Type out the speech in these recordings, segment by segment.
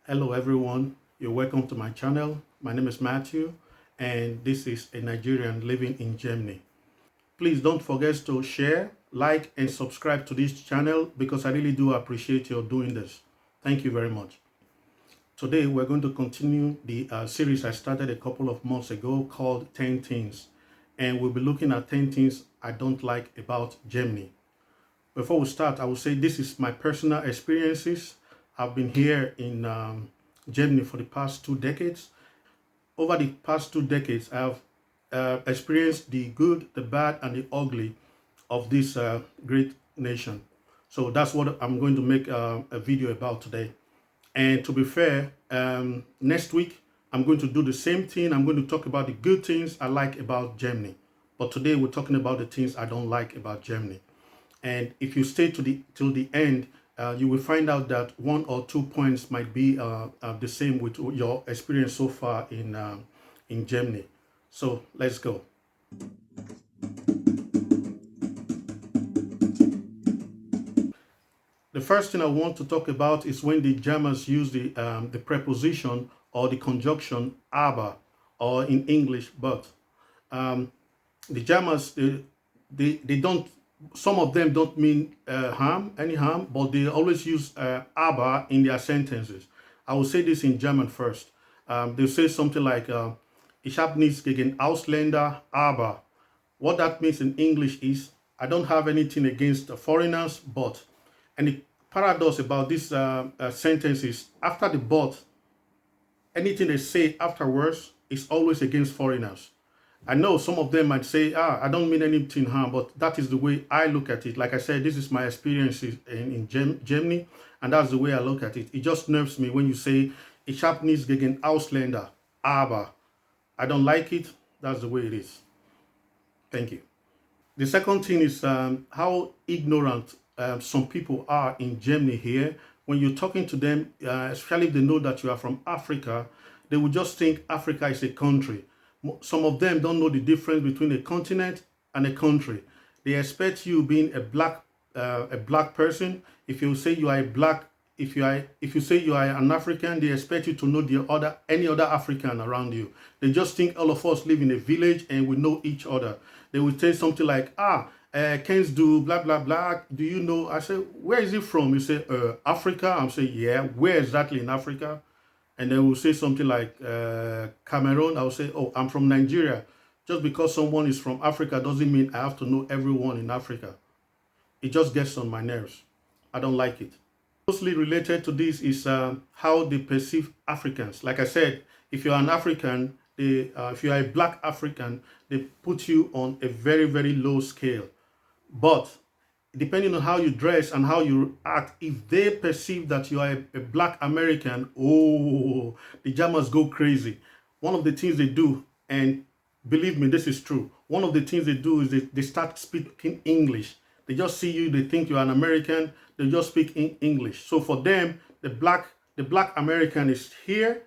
Hello everyone, you're welcome to my channel. My name is Matthew and this is a Nigerian living in Germany. Please don't forget to share, like and subscribe to this channel because I really do appreciate your doing this. Thank you very much. Today we're going to continue the series I started a couple of months ago called 10 Things, and we'll be looking at 10 things I don't like about Germany. Before we start, I will say this is my personal experiences. I've been here in Germany for the past 2 decades. Over the past 2 decades, I've experienced the good, the bad, and the ugly of this great nation. So that's what I'm going to make a video about today. And to be fair, next week, I'm going to do the same thing. I'm going to talk about the good things I like about Germany. But today we're talking about the things I don't like about Germany. And if you stay till the end, you will find out that 1 or 2 points might be the same with your experience so far in Germany. So let's go. The first thing I want to talk about is when the Germans use the preposition or the conjunction aber, or in English but. The Germans, they don't, some of them don't mean any harm, but they always use aber in their sentences. I will say this in German first. They say something like, ich habe nichts gegen Ausländer, aber. What that means in English is, I don't have anything against foreigners, but. And the paradox about this sentence is, after the but, anything they say afterwards is always against foreigners. I know some of them might say, I don't mean anything harm, but that is the way I look at it. Like I said, this is my experience in Germany, and that's the way I look at it. It just nerves me when you say, ich habe nichts gegen Ausländer, aber. I don't like it. That's the way it is. Thank you. The second thing is how ignorant some people are in Germany here. When you're talking to them, especially if they know that you are from Africa, they will just think Africa is a country. Some of them don't know the difference between a continent and a country. They expect you being a black person. If you say you are a black, if you say you are an African, they expect you to know any other African around you. They just think all of us live in a village and we know each other. They will say something like, Kens do blah blah blah. Do you know? I say, where is it from? You say, Africa. I'm saying, yeah. Where exactly in Africa? And then we'll say something like Cameroon. I'll say, oh, I'm from Nigeria. Just because someone is from Africa doesn't mean I have to know everyone in Africa. It just gets on my nerves. I don't like it. Closely related to this is how they perceive Africans. Like I said, if you're an African, if you are a black African, they put you on a very, very low scale. But depending on how you dress and how you act, if they perceive that you are a black American, oh, the Germans go crazy. One of the things they do, and believe me, this is true. One of the things they do is they start speaking English. They just see you, they think you're an American, they just speak in English. So for them, the black American is here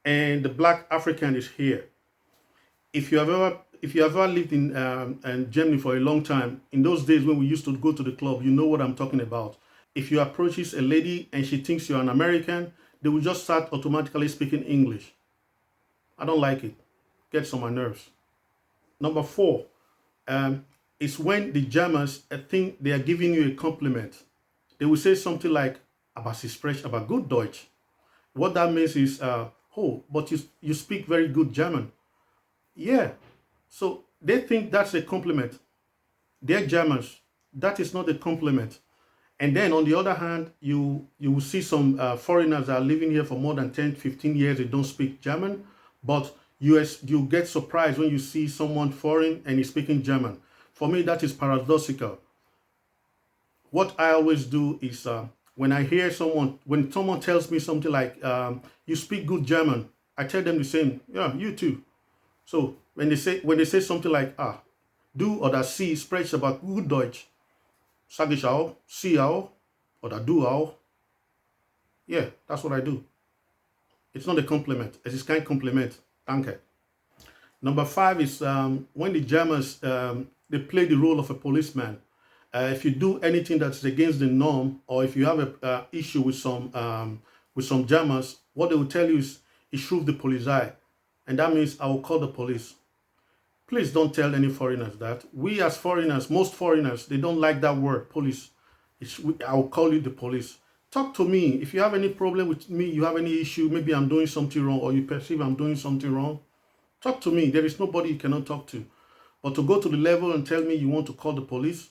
and the black African is here. If you have ever lived in Germany for a long time, in those days when we used to go to the club, you know what I'm talking about. If you approaches a lady and she thinks you're an American, they will just start automatically speaking English. I don't like it. Gets on my nerves. Number 4 is when the Germans think they are giving you a compliment. They will say something like, aber Sie sprechen aber gut Deutsch. What that means is, oh, but you speak very good German. Yeah. So they think that's a compliment. They're Germans. That is not a compliment. And then on the other hand, you will see some foreigners that are living here for more than 10, 15 years. They don't speak German, but you get surprised when you see someone foreign and he's speaking German. For me, that is paradoxical. What I always do is when someone tells me something like, you speak good German, I tell them the same. Yeah, you too. So when they say something like, du oder sie spricht aber gut Deutsch, sage ich auch, sie auch, oder du auch. Yeah, that's what I do. It's not a compliment. Es ist kein Kompliment. Danke. Number 5 is when the Germans, they play the role of a policeman. If you do anything that's against the norm, or if you have an issue with some with some Germans, what they will tell you is, ich rufe the Polizei. And that means I will call the police. Please don't tell any foreigners that. We as foreigners, most foreigners, they don't like that word, police. I will call you the police. Talk to me. If you have any problem with me, you have any issue, maybe I'm doing something wrong or you perceive I'm doing something wrong, talk to me. There is nobody you cannot talk to. But to go to the level and tell me you want to call the police,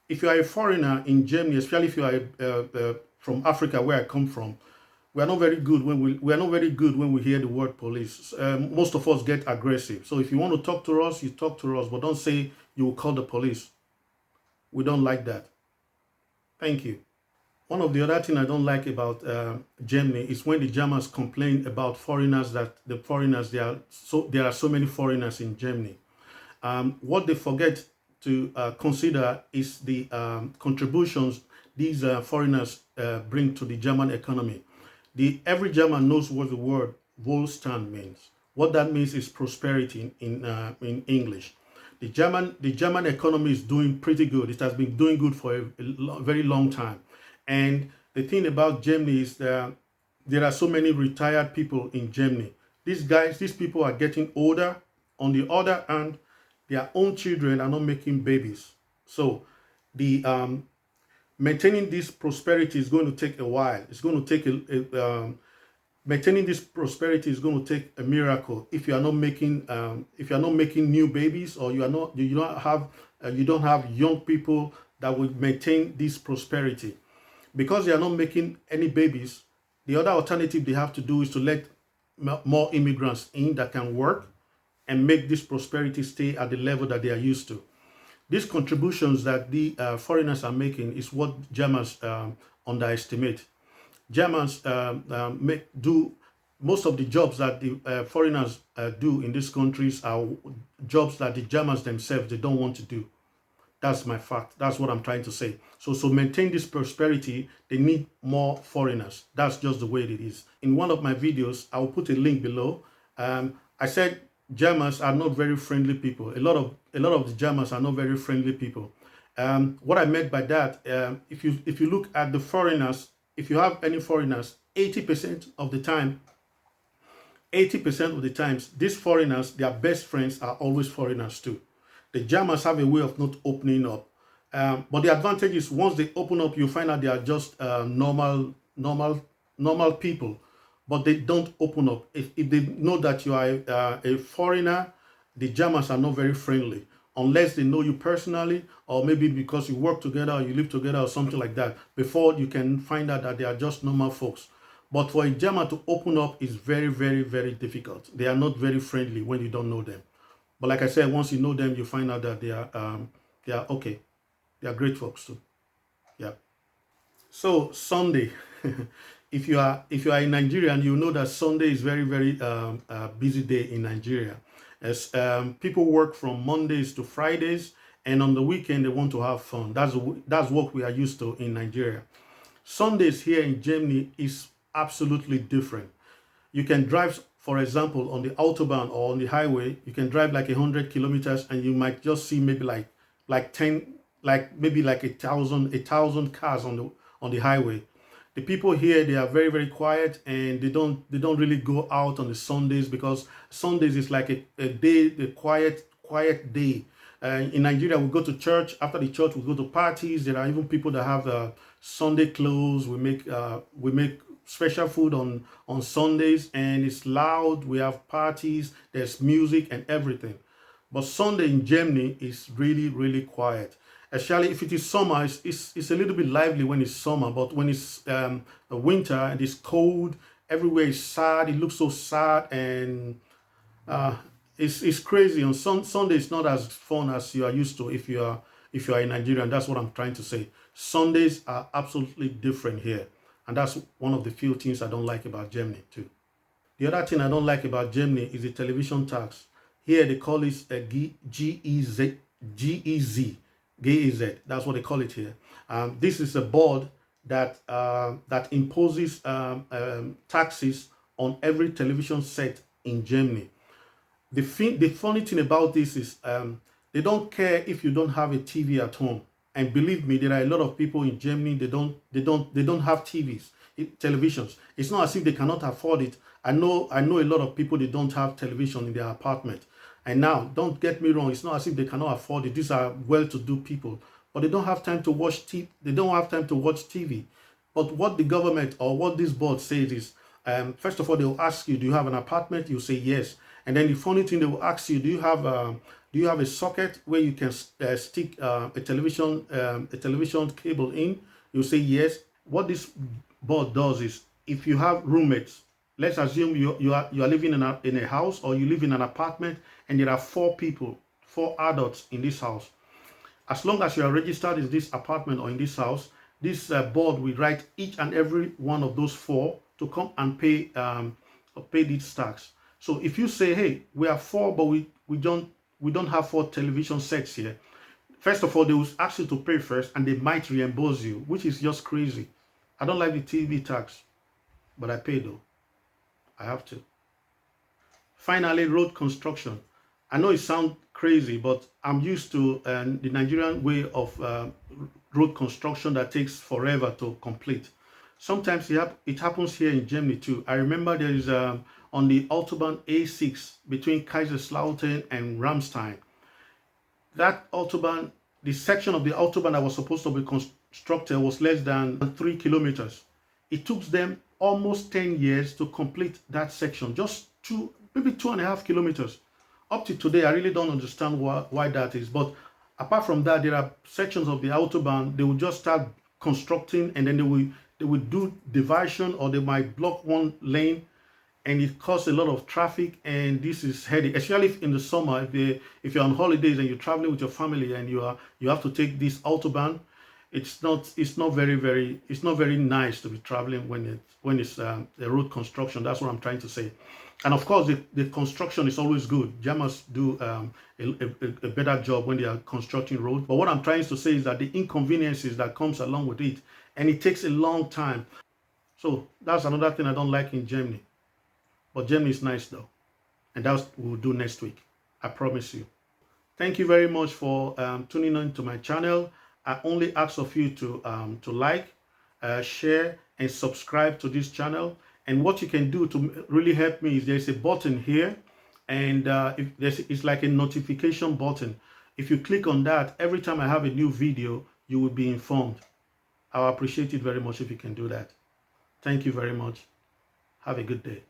if you are a foreigner in Germany, especially if you are from Africa, where I come from, we are not very good when we hear the word police. Most of us get aggressive. So if you want to talk to us, you talk to us, but don't say you will call the police. We don't like that. Thank you. One of the other things I don't like about Germany is when the Germans complain about foreigners, that there are so many foreigners in Germany. What they forget to consider is the contributions these foreigners bring to the German economy. Every German knows what the word Wohlstand means. What that means is prosperity in English. The German economy is doing pretty good. It has been doing good for a very long time. And the thing about Germany is that there are so many retired people in Germany. These people are getting older. On the other hand, their own children are not making babies. So the maintaining this prosperity is going to take a while. It's going to take maintaining this prosperity is going to take a miracle if you are not making new babies, or you don't have young people that will maintain this prosperity. Because they are not making any babies, the other alternative they have to do is to let more immigrants in that can work and make this prosperity stay at the level that they are used to. These contributions that the foreigners are making is what Germans underestimate. Germans do most of the jobs that the foreigners do in these countries are jobs that the Germans themselves, they don't want to do. That's my fact. That's what I'm trying to say. So maintain this prosperity, they need more foreigners. That's just the way it is. In one of my videos, I will put a link below. I said Germans are not very friendly people. A lot of the Germans are not very friendly people. What I meant by that, if you look at the foreigners, if you have any foreigners, 80% of the times, these foreigners, their best friends are always foreigners too. The Germans have a way of not opening up. But the advantage is once they open up, you find out they are just normal people. But they don't open up. If they know that you are a foreigner, the Germans are not very friendly. Unless they know you personally, or maybe because you work together or you live together or something like that, before you can find out that they are just normal folks. But for a German to open up is very, very, very difficult. They are not very friendly when you don't know them. But like I said, once you know them, you find out that they are okay. They are great folks too. Yeah. So Sunday, if you are in Nigeria, and you know that Sunday is very, very busy day in Nigeria, as people work from Mondays to Fridays, and on the weekend they want to have fun. That's what we are used to in Nigeria. Sundays here in Germany is absolutely different. You can drive, for example, on the Autobahn or on the highway, you can drive like 100 kilometers and you might just see maybe like 10, maybe like a thousand cars on the highway. The people here, they are very, very quiet, and they don't really go out on the Sundays, because Sundays is like a day, the quiet day. In Nigeria, we go to church. After the church, we go to parties. There are even people that have Sunday clothes. We make special food on Sundays, and it's loud. We have parties, there's music and everything. But Sunday in Germany is really, really quiet. Especially if it is summer, it's a little bit lively when it's summer, but when it's winter and it's cold, everywhere is sad. It looks so sad, and it's crazy. On Sunday, it's not as fun as you are used to if you are in Nigeria, and that's what I'm trying to say. Sundays are absolutely different here. And that's one of the few things I don't like about Germany too. The other thing I don't like about Germany is the television tax. Here they call it a GEZ. That's what they call it here. This is a board that imposes taxes on every television set in Germany. The funny thing about this is they don't care if you don't have a TV at home. And believe me, there are a lot of people in Germany, they don't have TVs. televisions. It's not as if they cannot afford it. I know a lot of people, they don't have television in their apartment. And now, don't get me wrong, it's not as if they cannot afford it. These are well-to-do people, but they don't have time to watch TV. They don't have time to watch TV. But what the government or what this board says is, first of all, they will ask you, do you have an apartment? You say yes. And then the funny thing, they will ask you, do you have a socket where you can stick a television cable in? You say yes. What this board does is, if you have roommates, let's assume you are living in a house, or you live in an apartment, and there are 4 people, 4 adults in this house. As long as you are registered in this apartment or in this house, this board will write each and every one of those 4 to come and pay this tax. So if you say, hey, we are 4, but we don't have 4 television sets here, first of all, they will ask you to pay first, and they might reimburse you, which is just crazy. I don't like the TV tax, but I pay though. I have to. Finally, road construction. I know it sounds crazy, but I'm used to the Nigerian way of road construction that takes forever to complete. Sometimes it happens here in Germany too. I remember there is on the Autobahn A6 between Kaiserslautern and Ramstein. That Autobahn, the section of the Autobahn that was supposed to be constructed was less than 3 kilometers. It took them almost 10 years to complete that section, just maybe 2.5 kilometers. Up to today, I really don't understand why that is. But apart from that, there are sections of the Autobahn, they will just start constructing, and then they will do diversion, or they might block one lane, and it causes a lot of traffic, and this is headache, especially in the summer. If you're on holidays and you're traveling with your family and you have to take this Autobahn, it's not very nice to be traveling when it's the road construction. That's what I'm trying to say. And of course, the construction is always good. Germans do a better job when they are constructing roads. But what I'm trying to say is that the inconveniences that comes along with it, and it takes a long time. So that's another thing I don't like in Germany. But Germany is nice though. And that's what we'll do next week. I promise you. Thank you very much for tuning in to my channel. I only ask of you to like, share, and subscribe to this channel. And what you can do to really help me is there's a button here, and it's like a notification button. If you click on that, every time I have a new video, you will be informed. I'll appreciate it very much if you can do that. Thank you very much. Have a good day.